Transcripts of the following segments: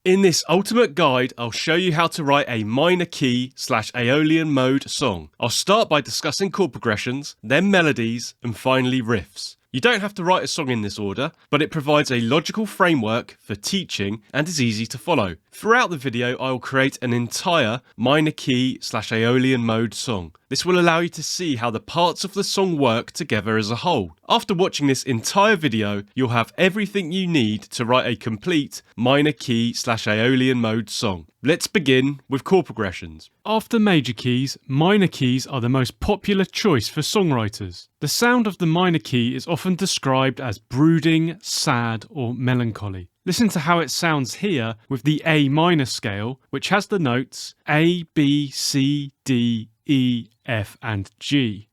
In this ultimate guide, I'll show you how to write a minor key / Aeolian mode song. I'll start by discussing chord progressions, then melodies, and finally riffs. You don't have to write a song in this order, but it provides a logical framework for teaching and is easy to follow. Throughout the video, I will create an entire minor key / Aeolian mode song. This will allow you to see how the parts of the song work together as a whole. After watching this entire video, you'll have everything you need to write a complete minor key / Aeolian mode song. Let's begin with chord progressions. After major keys, minor keys are the most popular choice for songwriters. The sound of the minor key is often described as brooding, sad, or melancholy. Listen to how it sounds here with the A minor scale, which has the notes A, B, C, D, E, F, and G.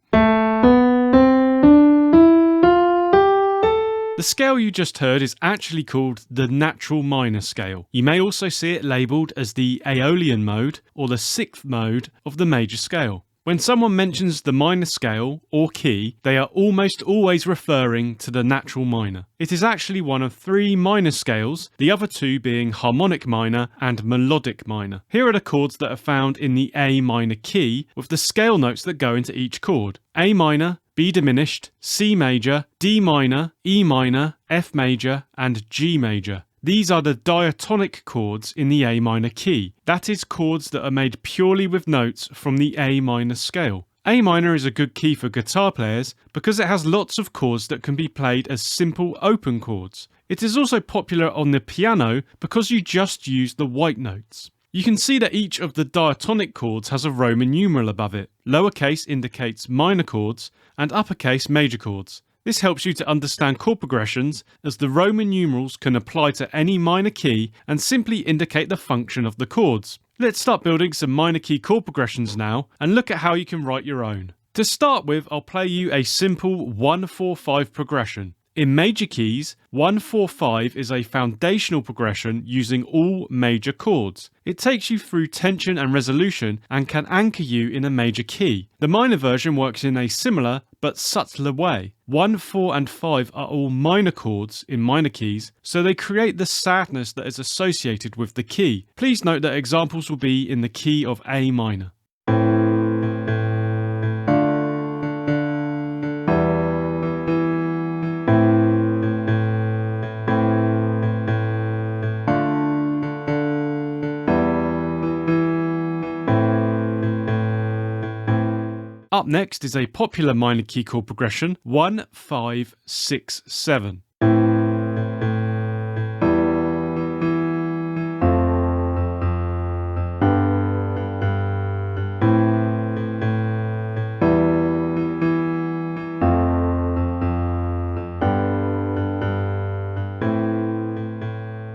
The scale you just heard is actually called the natural minor scale. You may also see it labelled as the Aeolian mode or the sixth mode of the major scale. When someone mentions the minor scale or key, they are almost always referring to the natural minor. It is actually one of three minor scales, the other two being harmonic minor and melodic minor. Here are the chords that are found in the A minor key with the scale notes that go into each chord. A minor, B diminished, C major, D minor, E minor, F major, and G major. These are the diatonic chords in the A minor key. That is, chords that are made purely with notes from the A minor scale. A minor is a good key for guitar players because it has lots of chords that can be played as simple open chords. It is also popular on the piano because you just use the white notes. You can see that each of the diatonic chords has a Roman numeral above it. Lowercase indicates minor chords and uppercase major chords. This helps you to understand chord progressions as the Roman numerals can apply to any minor key and simply indicate the function of the chords. Let's start building some minor key chord progressions now and look at how you can write your own. To start with, I'll play you a simple 1-4-5 progression. In major keys, 1-4-5 is a foundational progression using all major chords. It takes you through tension and resolution and can anchor you in a major key. The minor version works in a similar but subtler way. 1, 4 and 5 are all minor chords in minor keys, so they create the sadness that is associated with the key. Please note that examples will be in the key of A minor. Up next is a popular minor key chord progression, 1, 5, 6, 7.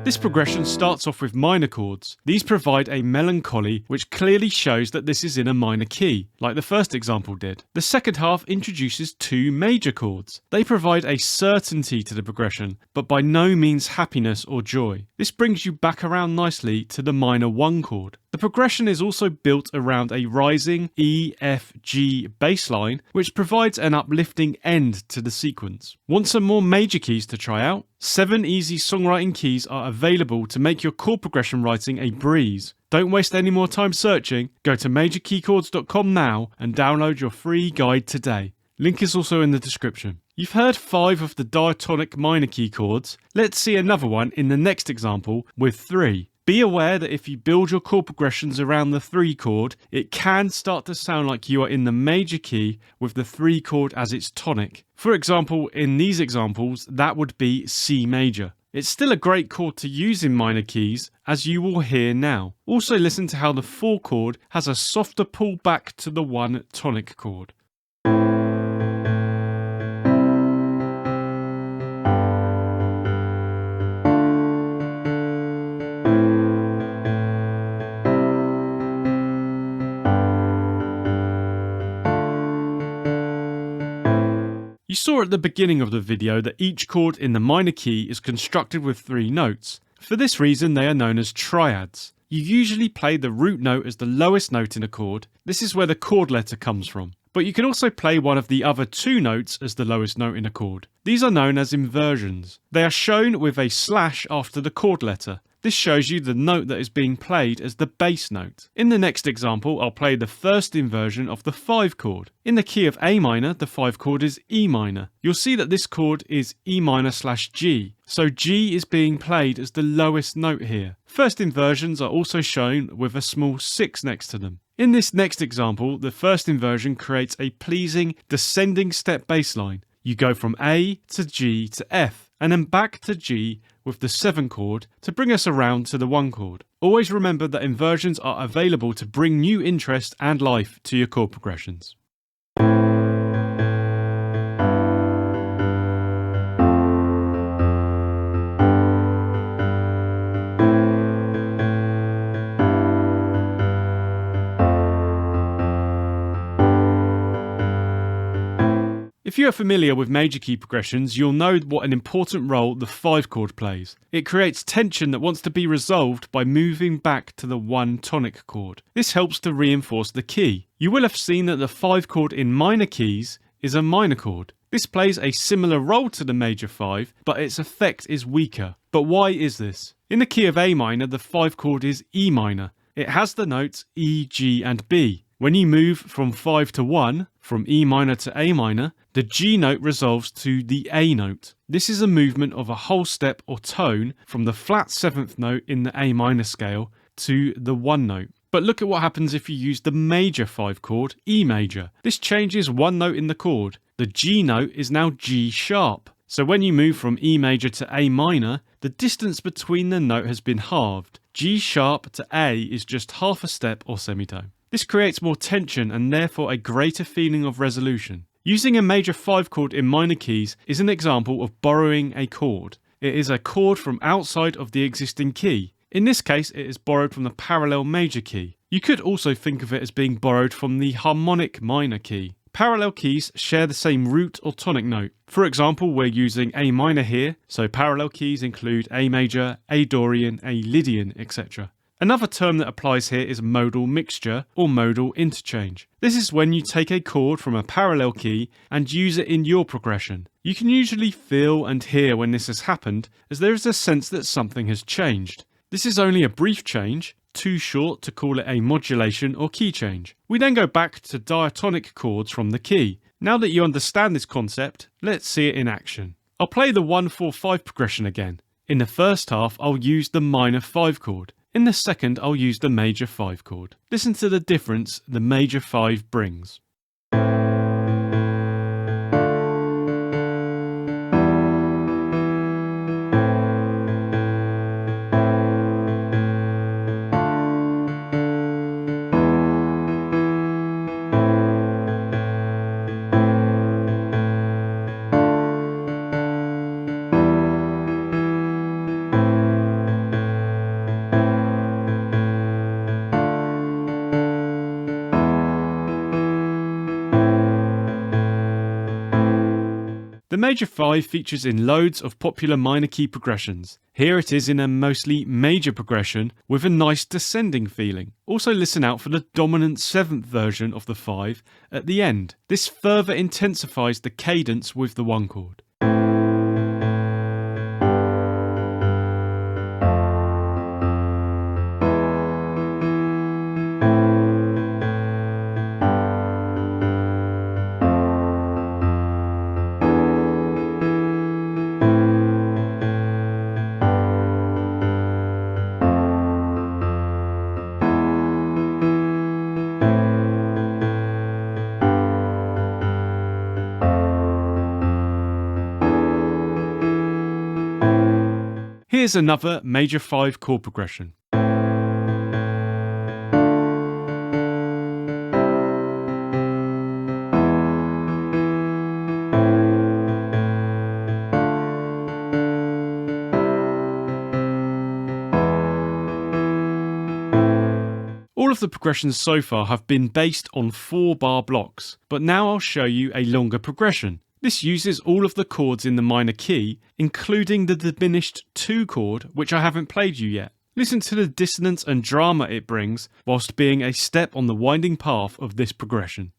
This progression starts off with minor chords. These provide a melancholy which clearly shows that this is in a minor key, like the first example did. The second half introduces two major chords. They provide a certainty to the progression, but by no means happiness or joy. This brings you back around nicely to the minor 1 chord. The progression is also built around a rising E, F, G bass line, which provides an uplifting end to the sequence. Want some more major keys to try out? 7 easy songwriting keys are available to make your chord progression writing a breeze. Don't waste any more time searching. Go to majorkeychords.com now and download your free guide today. Link is also in the description. You've heard 5 of the diatonic minor key chords. Let's see another one in the next example with 3. Be aware that if you build your chord progressions around the 3 chord, it can start to sound like you are in the major key with the 3 chord as its tonic. For example, in these examples, that would be C major. It's still a great chord to use in minor keys, as you will hear now. Also listen to how the 4 chord has a softer pull back to the 1 tonic chord. You saw at the beginning of the video that each chord in the minor key is constructed with 3 notes. For this reason, they are known as triads. You usually play the root note as the lowest note in a chord. This is where the chord letter comes from. But you can also play one of the other 2 notes as the lowest note in a chord. These are known as inversions. They are shown with a slash after the chord letter. This shows you the note that is being played as the bass note. In the next example, I'll play the first inversion of the 5 chord. In the key of A minor, the 5 chord is E minor. You'll see that this chord is E minor/G, so G is being played as the lowest note here. First inversions are also shown with a small 6 next to them. In this next example, the first inversion creates a pleasing descending step bass line. You go from A to G to F, and then back to G with the 7 chord to bring us around to the 1 chord. Always remember that inversions are available to bring new interest and life to your chord progressions. If you are familiar with major key progressions, you'll know what an important role the 5 chord plays. It creates tension that wants to be resolved by moving back to the 1 tonic chord. This helps to reinforce the key. You will have seen that the 5 chord in minor keys is a minor chord. This plays a similar role to the major 5, but its effect is weaker. But why is this? In the key of A minor, the 5 chord is E minor. It has the notes E, G and B. When you move from 5 to 1, from E minor to A minor, the G note resolves to the A note. This is a movement of a whole step or tone from the flat 7th note in the A minor scale to the 1 note. But look at what happens if you use the major 5 chord, E major. This changes 1 note in the chord. The G note is now G sharp. So when you move from E major to A minor, the distance between the note has been halved. G sharp to A is just half a step or semitone. This creates more tension and therefore a greater feeling of resolution. Using a major 5 chord in minor keys is an example of borrowing a chord. It is a chord from outside of the existing key. In this case, it is borrowed from the parallel major key. You could also think of it as being borrowed from the harmonic minor key. Parallel keys share the same root or tonic note. For example, we're using A minor here, so parallel keys include A major, A Dorian, A Lydian, etc. Another term that applies here is modal mixture or modal interchange. This is when you take a chord from a parallel key and use it in your progression. You can usually feel and hear when this has happened, as there is a sense that something has changed. This is only a brief change, too short to call it a modulation or key change. We then go back to diatonic chords from the key. Now that you understand this concept, let's see it in action. I'll play the 1-4-5 progression again. In the first half, I'll use the minor 5 chord. In the second, I'll use the major 5 chord. Listen to the difference the major 5 brings. The major 5 features in loads of popular minor key progressions. Here it is in a mostly major progression with a nice descending feeling. Also listen out for the dominant 7th version of the 5 at the end. This further intensifies the cadence with the 1 chord. Here's another major 5 chord progression. All of the progressions so far have been based on 4-bar blocks, but now I'll show you a longer progression. This uses all of the chords in the minor key, including the diminished 2 chord, which I haven't played you yet. Listen to the dissonance and drama it brings, whilst being a step on the winding path of this progression.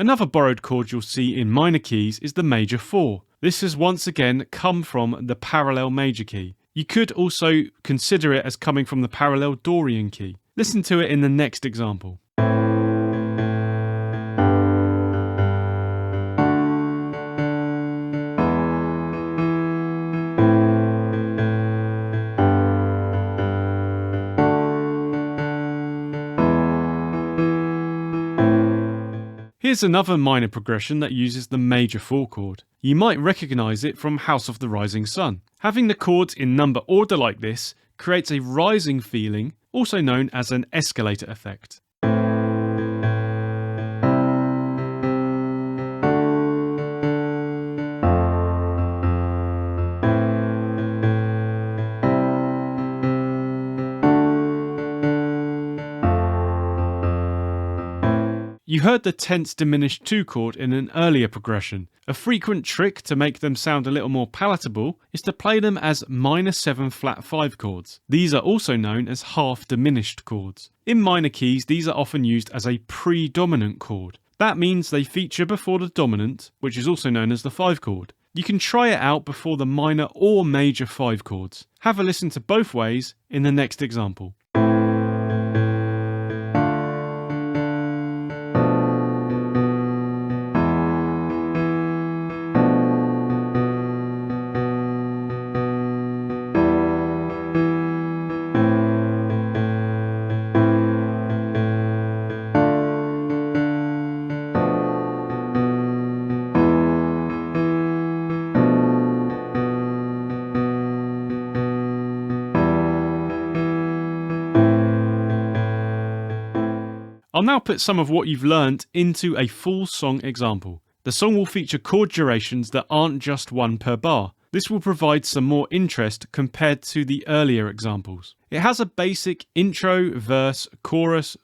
Another borrowed chord you'll see in minor keys is the major 4. This has once again come from the parallel major key. You could also consider it as coming from the parallel Dorian key. Listen to it in the next example. Here's another minor progression that uses the major 4 chord. You might recognise it from House of the Rising Sun. Having the chords in number order like this creates a rising feeling, also known as an escalator effect. You heard the tense diminished 2 chord in an earlier progression. A frequent trick to make them sound a little more palatable is to play them as minor 7 flat 5 chords. These are also known as half diminished chords. In minor keys, these are often used as a predominant chord. That means they feature before the dominant, which is also known as the 5 chord. You can try it out before the minor or major 5 chords. Have a listen to both ways in the next example. I'll now put some of what you've learnt into a full song example. The song will feature chord durations that aren't just 1 per bar. This will provide some more interest compared to the earlier examples. It has a basic intro, verse, chorus,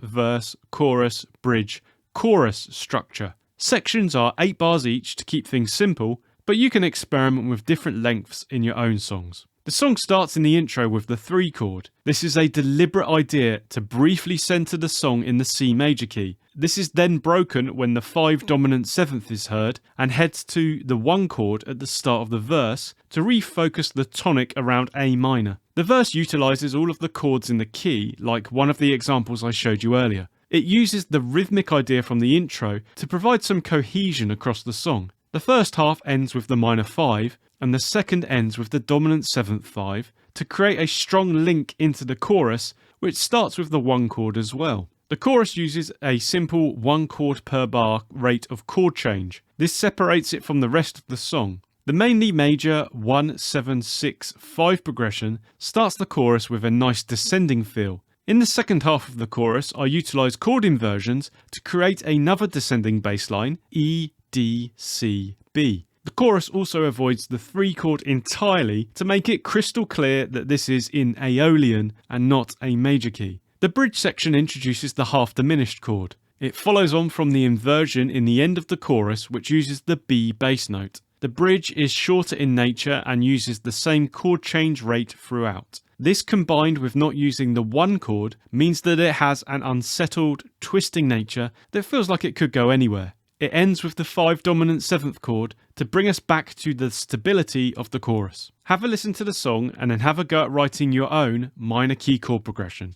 bridge, chorus structure. Sections are 8 bars each to keep things simple, but you can experiment with different lengths in your own songs. The song starts in the intro with the 3 chord. This is a deliberate idea to briefly centre the song in the C major key. This is then broken when the 5 dominant 7th is heard and heads to the 1 chord at the start of the verse to refocus the tonic around A minor. The verse utilises all of the chords in the key, like one of the examples I showed you earlier. It uses the rhythmic idea from the intro to provide some cohesion across the song. The first half ends with the minor 5, and the second ends with the dominant 7th 5 to create a strong link into the chorus, which starts with the 1 chord as well. The chorus uses a simple 1 chord per bar rate of chord change. This separates it from the rest of the song. The mainly major 1, 7, 6, 5 progression starts the chorus with a nice descending feel. In the second half of the chorus, I utilise chord inversions to create another descending bass line, E, D, C, B. The chorus also avoids the 3 chord entirely to make it crystal clear that this is in Aeolian and not a major key. The bridge section introduces the half diminished chord. It follows on from the inversion in the end of the chorus, which uses the B bass note. The bridge is shorter in nature and uses the same chord change rate throughout. This, combined with not using the 1 chord, means that it has an unsettled, twisting nature that feels like it could go anywhere. It ends with the 5 dominant 7th chord to bring us back to the stability of the chorus. Have a listen to the song and then have a go at writing your own minor key chord progression.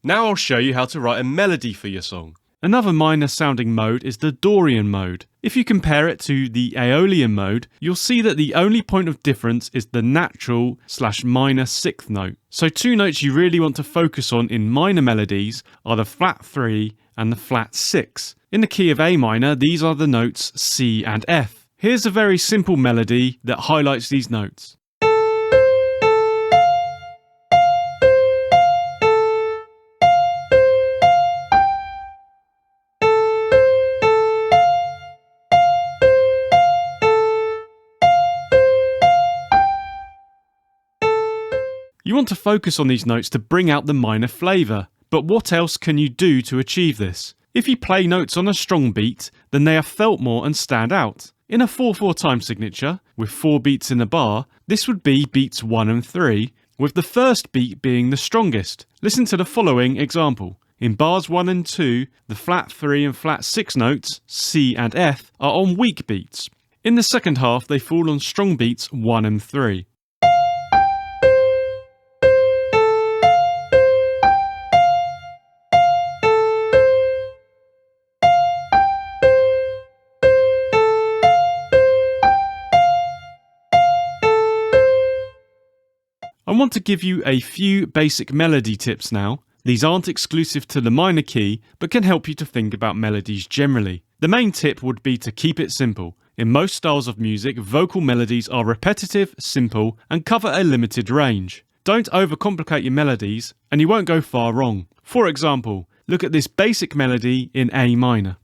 Now I'll show you how to write a melody for your song. Another minor sounding mode is the Dorian mode. If you compare it to the Aeolian mode, you'll see that the only point of difference is the natural/minor sixth note. So two notes you really want to focus on in minor melodies are the flat 3 and the flat 6. In the key of A minor, these are the notes C and F. Here's a very simple melody that highlights these notes. You want to focus on these notes to bring out the minor flavour, but what else can you do to achieve this? If you play notes on a strong beat, then they are felt more and stand out. In a 4/4 time signature, with 4 beats in a bar, this would be beats 1 and 3, with the first beat being the strongest. Listen to the following example. In bars 1 and 2, the flat 3 and flat 6 notes, C and F, are on weak beats. In the second half, they fall on strong beats 1 and 3. I want to give you a few basic melody tips now. These aren't exclusive to the minor key, but can help you to think about melodies generally. The main tip would be to keep it simple. In most styles of music, vocal melodies are repetitive, simple, and cover a limited range. Don't overcomplicate your melodies, and you won't go far wrong. For example, look at this basic melody in A minor.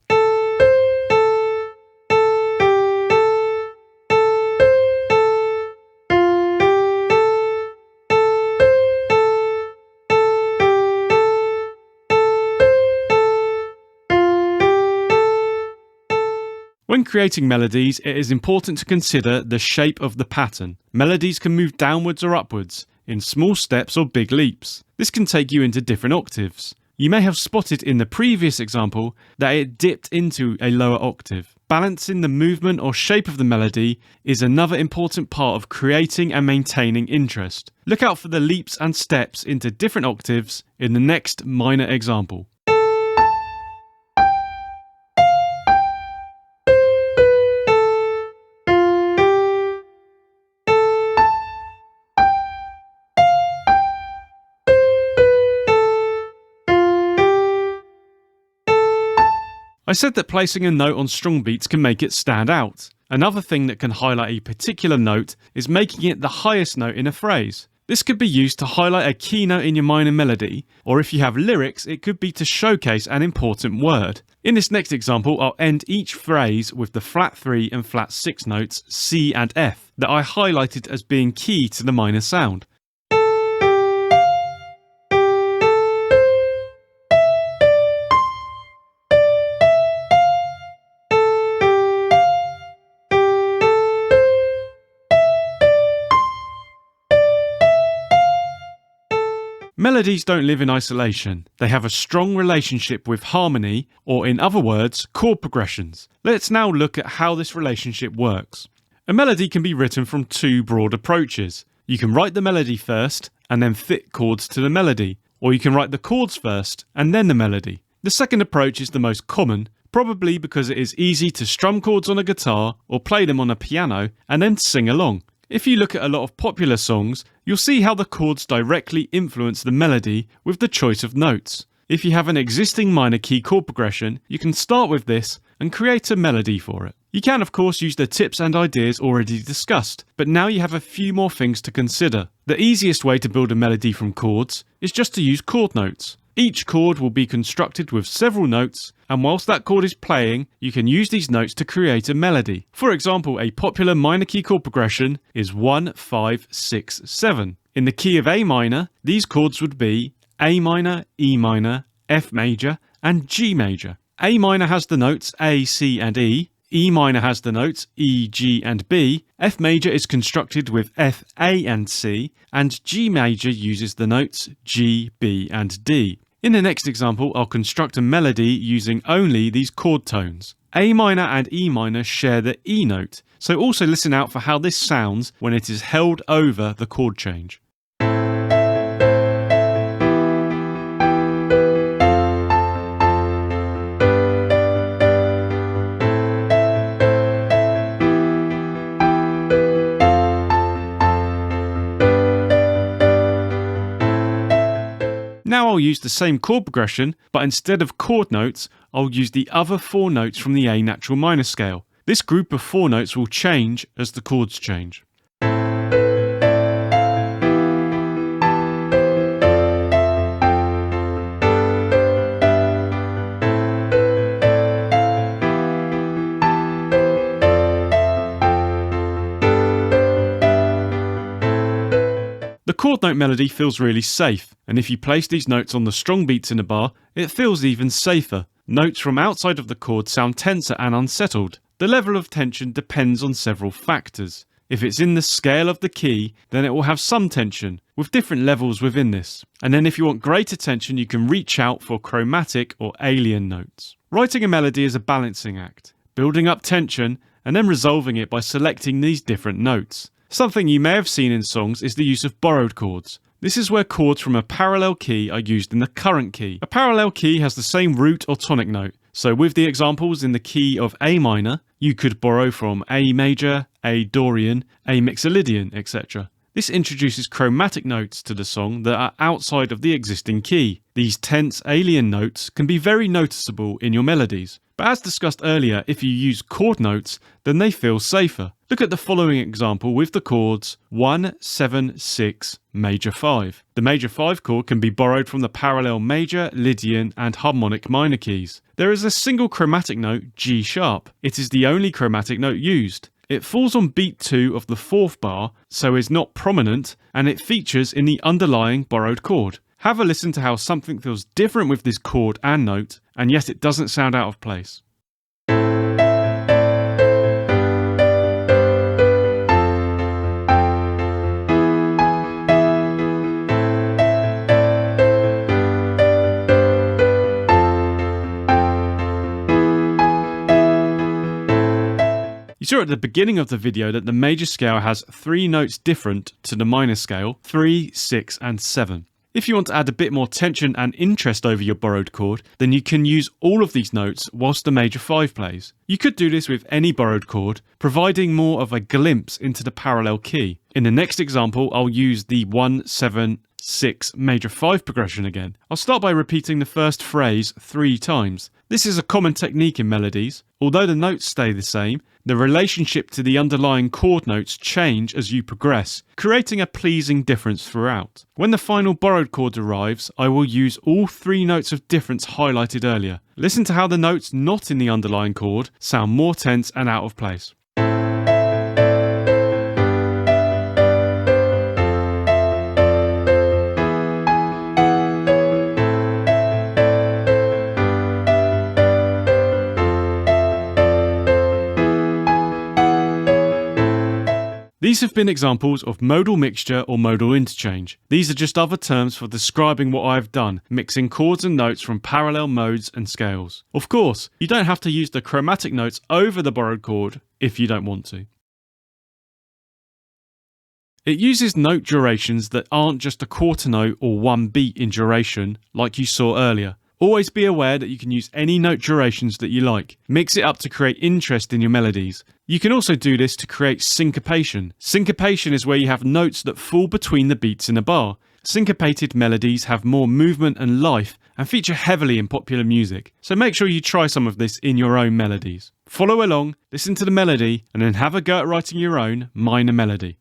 When creating melodies, it is important to consider the shape of the pattern. Melodies can move downwards or upwards, in small steps or big leaps. This can take you into different octaves. You may have spotted in the previous example that it dipped into a lower octave. Balancing the movement or shape of the melody is another important part of creating and maintaining interest. Look out for the leaps and steps into different octaves in the next minor example. I said that placing a note on strong beats can make it stand out. Another thing that can highlight a particular note is making it the highest note in a phrase. This could be used to highlight a key note in your minor melody, or if you have lyrics, it could be to showcase an important word. In this next example, I'll end each phrase with the flat 3 and flat 6 notes C and F that I highlighted as being key to the minor sound. Melodies don't live in isolation. They have a strong relationship with harmony, or in other words, chord progressions. Let's now look at how this relationship works. A melody can be written from two broad approaches. You can write the melody first, and then fit chords to the melody, or you can write the chords first, and then the melody. The second approach is the most common, probably because it is easy to strum chords on a guitar, or play them on a piano, and then sing along. If you look at a lot of popular songs, you'll see how the chords directly influence the melody with the choice of notes. If you have an existing minor key chord progression, you can start with this and create a melody for it. You can of course use the tips and ideas already discussed, but now you have a few more things to consider. The easiest way to build a melody from chords is just to use chord notes. Each chord will be constructed with several notes, and whilst that chord is playing, you can use these notes to create a melody. For example, a popular minor key chord progression is 1, 5, 6, 7. In the key of A minor, these chords would be A minor, E minor, F major, and G major. A minor has the notes A, C, and E minor has the notes E, G, and B, F major is constructed with F, A, and C, and G major uses the notes G, B, and D. In the next example, I'll construct a melody using only these chord tones. A minor and E minor share the E note, so also listen out for how this sounds when it is held over the chord change. Now I'll use the same chord progression, but instead of chord notes, I'll use the other 4 notes from the A natural minor scale. This group of 4 notes will change as the chords change. The chord note melody feels really safe, and if you place these notes on the strong beats in a bar, it feels even safer. Notes from outside of the chord sound tenser and unsettled. The level of tension depends on several factors. If it's in the scale of the key, then it will have some tension, with different levels within this. And then if you want greater tension, you can reach out for chromatic or Aeolian notes. Writing a melody is a balancing act, building up tension and then resolving it by selecting these different notes. Something you may have seen in songs is the use of borrowed chords. This is where chords from a parallel key are used in the current key. A parallel key has the same root or tonic note, so with the examples in the key of A minor, you could borrow from A major, A Dorian, A Mixolydian, etc. This introduces chromatic notes to the song that are outside of the existing key. These tense Aeolian notes can be very noticeable in your melodies. But as discussed earlier, if you use chord notes, then they feel safer. Look at the following example with the chords 1, 7, 6, major 5. The major 5 chord can be borrowed from the parallel major, Lydian and harmonic minor keys. There is a single chromatic note, G sharp. It is the only chromatic note used. It falls on beat 2 of the 4th bar, so is not prominent, and it features in the underlying borrowed chord. Have a listen to how something feels different with this chord and note, and yet it doesn't sound out of place. You saw at the beginning of the video that the major scale has 3 notes different to the minor scale, 3, 6 and 7. If you want to add a bit more tension and interest over your borrowed chord, then you can use all of these notes whilst the major 5 plays. You could do this with any borrowed chord, providing more of a glimpse into the parallel key. In the next example, I'll use the 1, 7, 6 major 5 progression again. I'll start by repeating the first phrase 3 times. This is a common technique in melodies. Although the notes stay the same, the relationship to the underlying chord notes change as you progress, creating a pleasing difference throughout. When the final borrowed chord arrives, I will use all 3 notes of difference highlighted earlier. Listen to how the notes not in the underlying chord sound more tense and out of place. These have been examples of modal mixture or modal interchange. These are just other terms for describing what I have done, mixing chords and notes from parallel modes and scales. Of course, you don't have to use the chromatic notes over the borrowed chord if you don't want to. It uses note durations that aren't just a quarter note or 1 beat in duration, like you saw earlier. Always be aware that you can use any note durations that you like. Mix it up to create interest in your melodies. You can also do this to create syncopation. Syncopation is where you have notes that fall between the beats in a bar. Syncopated melodies have more movement and life and feature heavily in popular music, so make sure you try some of this in your own melodies. Follow along, listen to the melody, and then have a go at writing your own minor melody.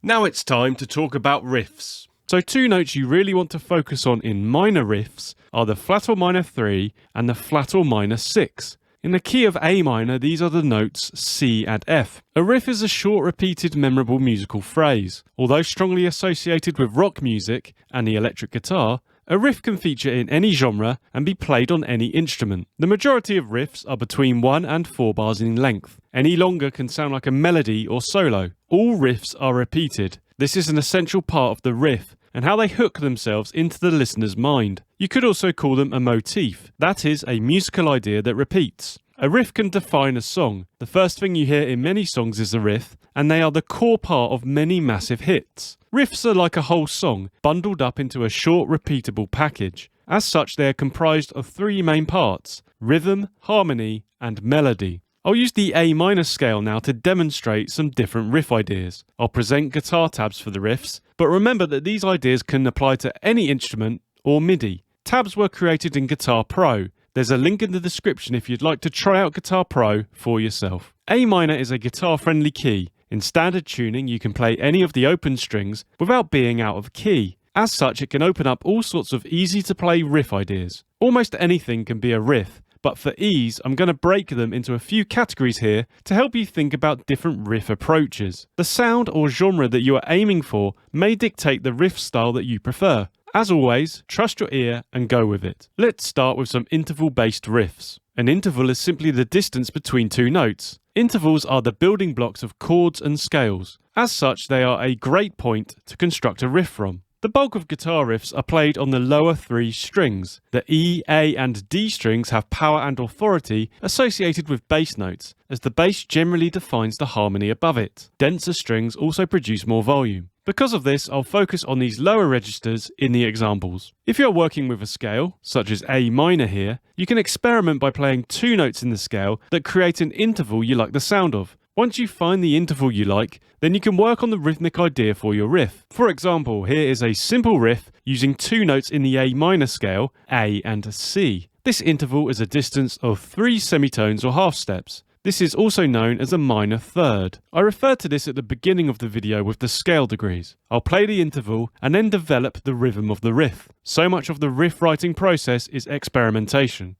Now it's time to talk about riffs. So two notes you really want to focus on in minor riffs are the flat or minor 3 and the flat or minor 6. In the key of A minor, these are the notes C and F. A riff is a short, repeated, memorable musical phrase. Although strongly associated with rock music and the electric guitar, a riff can feature in any genre and be played on any instrument. The majority of riffs are between 1 and 4 bars in length. Any longer can sound like a melody or solo. All riffs are repeated. This is an essential part of the riff and how they hook themselves into the listener's mind. You could also call them a motif, that is, a musical idea that repeats. A riff can define a song. The first thing you hear in many songs is a riff, and they are the core part of many massive hits. Riffs are like a whole song, bundled up into a short, repeatable package. As such, they are comprised of 3 main parts: rhythm, harmony, and melody. I'll use the A minor scale now to demonstrate some different riff ideas. I'll present guitar tabs for the riffs, but remember that these ideas can apply to any instrument or MIDI. Tabs were created in Guitar Pro. There's a link in the description if you'd like to try out Guitar Pro for yourself. A minor is a guitar-friendly key. In standard tuning, you can play any of the open strings without being out of key. As such, it can open up all sorts of easy-to-play riff ideas. Almost anything can be a riff, but for ease, I'm going to break them into a few categories here to help you think about different riff approaches. The sound or genre that you are aiming for may dictate the riff style that you prefer. As always, trust your ear and go with it. Let's start with some interval-based riffs. An interval is simply the distance between 2 notes. Intervals are the building blocks of chords and scales. As such, they are a great point to construct a riff from. The bulk of guitar riffs are played on the lower 3 strings. The E, A and D strings have power and authority associated with bass notes, as the bass generally defines the harmony above it. Denser strings also produce more volume. Because of this, I'll focus on these lower registers in the examples. If you're working with a scale, such as A minor here, you can experiment by playing 2 notes in the scale that create an interval you like the sound of. Once you find the interval you like, then you can work on the rhythmic idea for your riff. For example, here is a simple riff using 2 notes in the A minor scale, A and C. This interval is a distance of 3 semitones or half steps. This is also known as a minor third. I referred to this at the beginning of the video with the scale degrees. I'll play the interval and then develop the rhythm of the riff. So much of the riff writing process is experimentation.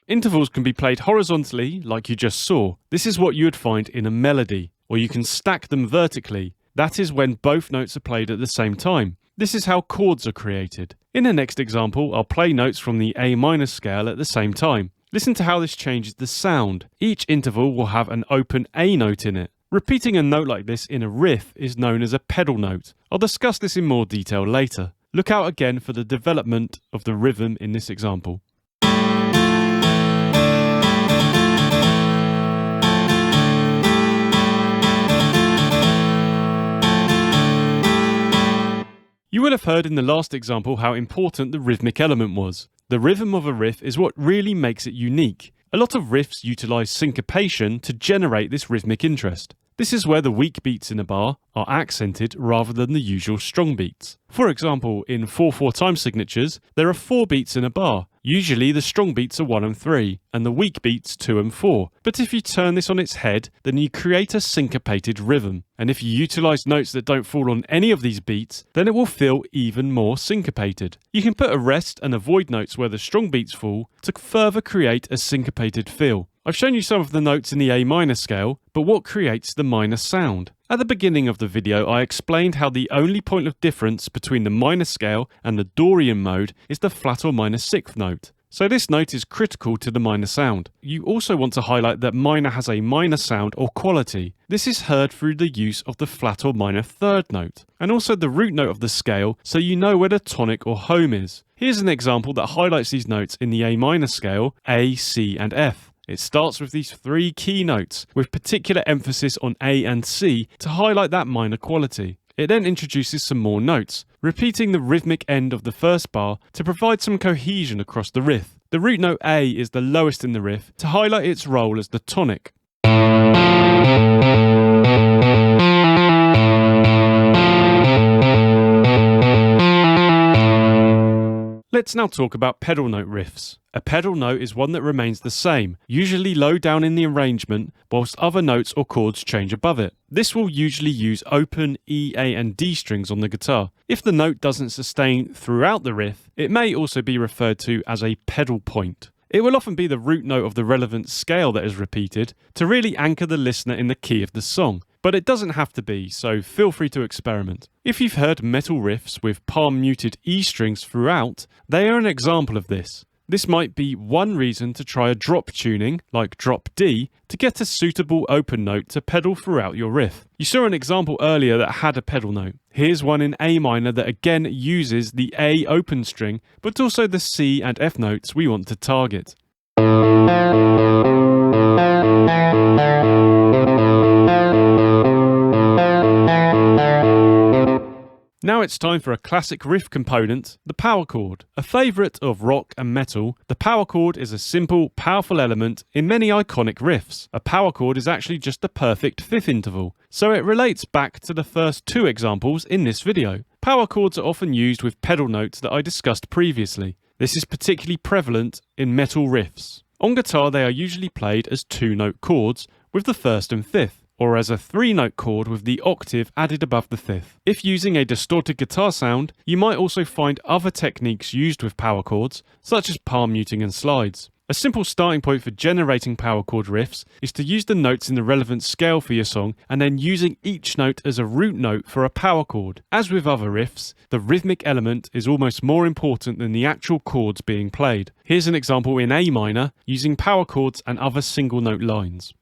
Intervals can be played horizontally, like you just saw. This is what you would find in a melody. Or you can stack them vertically. That is when both notes are played at the same time. This is how chords are created. In the next example, I'll play notes from the A minor scale at the same time. Listen to how this changes the sound. Each interval will have an open A note in it. Repeating a note like this in a riff is known as a pedal note. I'll discuss this in more detail later. Look out again for the development of the rhythm in this example. You will have heard in the last example how important the rhythmic element was. The rhythm of a riff is what really makes it unique. A lot of riffs utilize syncopation to generate this rhythmic interest. This is where the weak beats in a bar are accented rather than the usual strong beats. For example, in 4/4 time signatures, there are 4 beats in a bar. Usually the strong beats are 1 and 3, and the weak beats 2 and 4. But if you turn this on its head, then you create a syncopated rhythm. And if you utilize notes that don't fall on any of these beats, then it will feel even more syncopated. You can put a rest and avoid notes where the strong beats fall to further create a syncopated feel. I've shown you some of the notes in the A minor scale, but what creates the minor sound? At the beginning of the video, I explained how the only point of difference between the minor scale and the Dorian mode is the flat or minor 6th note. So this note is critical to the minor sound. You also want to highlight that minor has a minor sound or quality. This is heard through the use of the flat or minor 3rd note, and also the root note of the scale, so you know where the tonic or home is. Here's an example that highlights these notes in the A minor scale, A, C and F. It starts with these 3 key notes, with particular emphasis on A and C to highlight that minor quality. It then introduces some more notes, repeating the rhythmic end of the first bar to provide some cohesion across the riff. The root note A is the lowest in the riff to highlight its role as the tonic. Let's now talk about pedal note riffs. A pedal note is one that remains the same, usually low down in the arrangement, whilst other notes or chords change above it. This will usually use open E, A and D strings on the guitar. If the note doesn't sustain throughout the riff, it may also be referred to as a pedal point. It will often be the root note of the relevant scale that is repeated to really anchor the listener in the key of the song. But it doesn't have to be, so feel free to experiment. If you've heard metal riffs with palm muted E strings throughout, they are an example of this. This might be one reason to try a drop tuning, like drop D, to get a suitable open note to pedal throughout your riff. You saw an example earlier that had a pedal note. Here's one in A minor that again uses the A open string, but also the C and F notes we want to target. Now it's time for a classic riff component, the power chord. A favourite of rock and metal, the power chord is a simple, powerful element in many iconic riffs. A power chord is actually just the perfect fifth interval, so it relates back to the first two examples in this video. Power chords are often used with pedal notes that I discussed previously. This is particularly prevalent in metal riffs. On guitar they are usually played as two-note chords with the first and fifth, or as a three-note chord with the octave added above the fifth. If using a distorted guitar sound, you might also find other techniques used with power chords, such as palm muting and slides. A simple starting point for generating power chord riffs is to use the notes in the relevant scale for your song and then using each note as a root note for a power chord. As with other riffs, the rhythmic element is almost more important than the actual chords being played. Here's an example in A minor using power chords and other single note lines.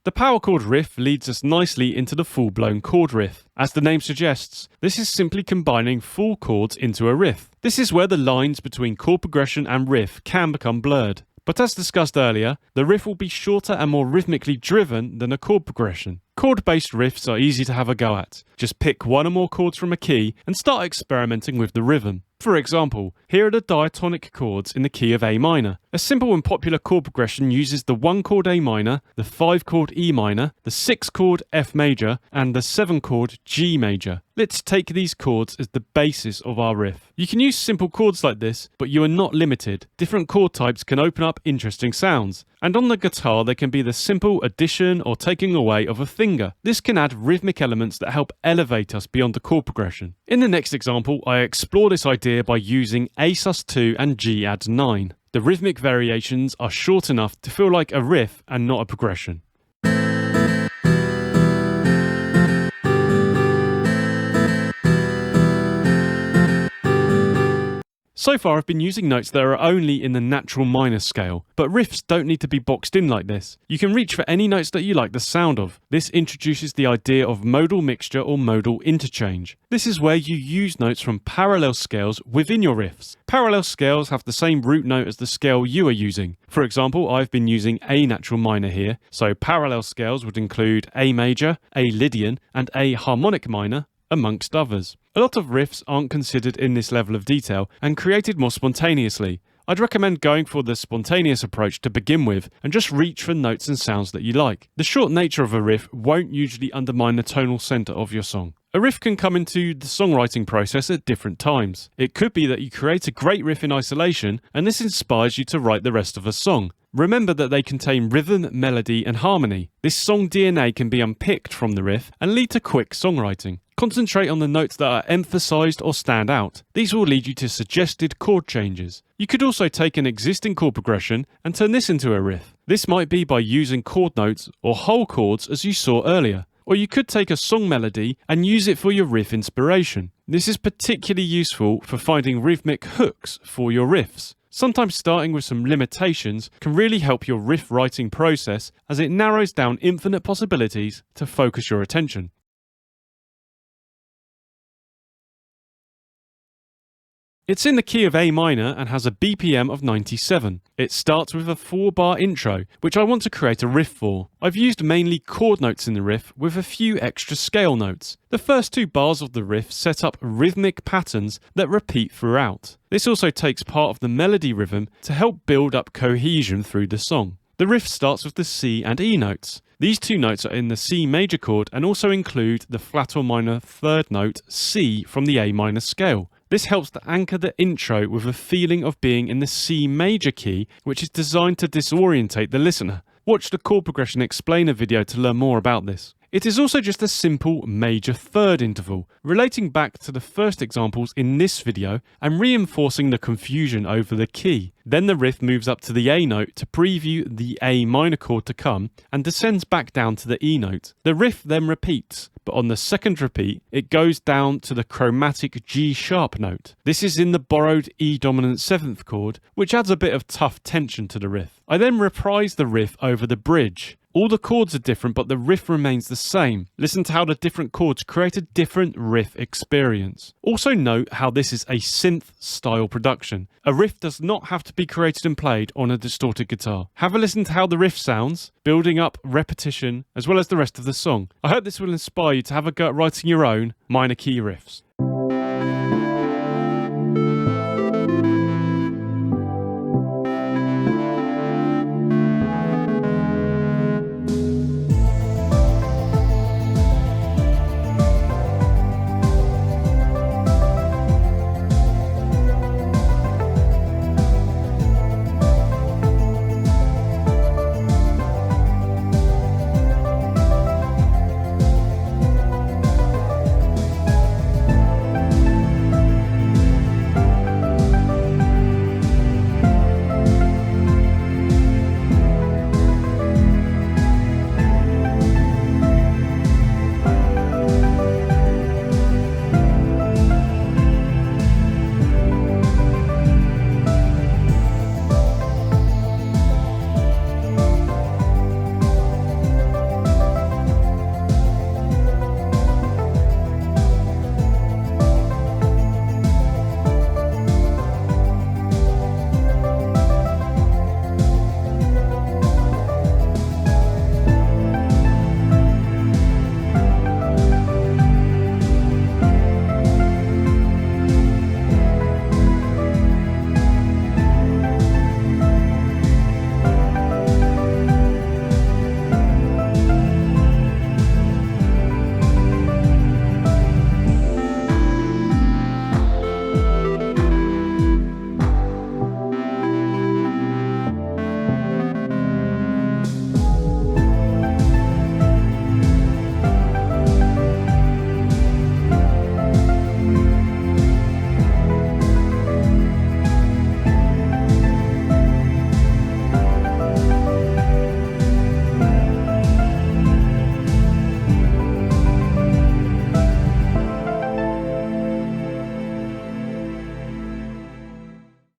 The power chord riff leads us nicely into the full-blown chord riff. As the name suggests, this is simply combining full chords into a riff. This is where the lines between chord progression and riff can become blurred. But as discussed earlier, the riff will be shorter and more rhythmically driven than a chord progression. Chord-based riffs are easy to have a go at. Just pick one or more chords from a key and start experimenting with the rhythm. For example, here are the diatonic chords in the key of A minor. A simple and popular chord progression uses the 1 chord A minor, the 5 chord E minor, the 6 chord F major, and the 7 chord G major. Let's take these chords as the basis of our riff. You can use simple chords like this, but you are not limited. Different chord types can open up interesting sounds. And on the guitar, there can be the simple addition or taking away of a finger. This can add rhythmic elements that help elevate us beyond the chord progression. In the next example, I explore this idea by using A sus2 and G add 9. The rhythmic variations are short enough to feel like a riff and not a progression. So far I've been using notes that are only in the natural minor scale, but riffs don't need to be boxed in like this. You can reach for any notes that you like the sound of. This introduces the idea of modal mixture or modal interchange. This is where you use notes from parallel scales within your riffs. Parallel scales have the same root note as the scale you are using. For example, I've been using A natural minor here, so parallel scales would include A major, A Lydian, and A harmonic minor, amongst others. A lot of riffs aren't considered in this level of detail and created more spontaneously. I'd recommend going for the spontaneous approach to begin with and just reach for notes and sounds that you like. The short nature of a riff won't usually undermine the tonal center of your song. A riff can come into the songwriting process at different times. It could be that you create a great riff in isolation and this inspires you to write the rest of a song. Remember that they contain rhythm, melody, and harmony. This song DNA can be unpicked from the riff and lead to quick songwriting. Concentrate on the notes that are emphasized or stand out. These will lead you to suggested chord changes. You could also take an existing chord progression and turn this into a riff. This might be by using chord notes or whole chords as you saw earlier. Or you could take a song melody and use it for your riff inspiration. This is particularly useful for finding rhythmic hooks for your riffs. Sometimes starting with some limitations can really help your riff writing process as it narrows down infinite possibilities to focus your attention. It's in the key of A minor and has a BPM of 97. It starts with a 4-bar intro, which I want to create a riff for. I've used mainly chord notes in the riff with a few extra scale notes. The first 2 bars of the riff set up rhythmic patterns that repeat throughout. This also takes part of the melody rhythm to help build up cohesion through the song. The riff starts with the C and E notes. These 2 notes are in the C major chord and also include the flat or minor 3rd note C from the A minor scale. This helps to anchor the intro with a feeling of being in the C major key, which is designed to disorientate the listener. Watch the chord progression explainer video to learn more about this. It is also just a simple major 3rd interval, relating back to the first examples in this video and reinforcing the confusion over the key. Then the riff moves up to the A note to preview the A minor chord to come and descends back down to the E note. The riff then repeats, but on the second repeat, it goes down to the chromatic G sharp note. This is in the borrowed E dominant 7th chord, which adds a bit of tough tension to the riff. I then reprise the riff over the bridge. All the chords are different, but the riff remains the same. Listen to how the different chords create a different riff experience. Also note how this is a synth style production. A riff does not have to be created and played on a distorted guitar. Have a listen to how the riff sounds, building up repetition, as well as the rest of the song. I hope this will inspire you to have a go at writing your own minor key riffs.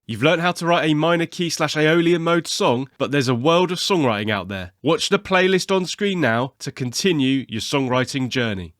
You've learnt how to write a minor key / Aeolian mode song, but there's a world of songwriting out there. Watch the playlist on screen now to continue your songwriting journey.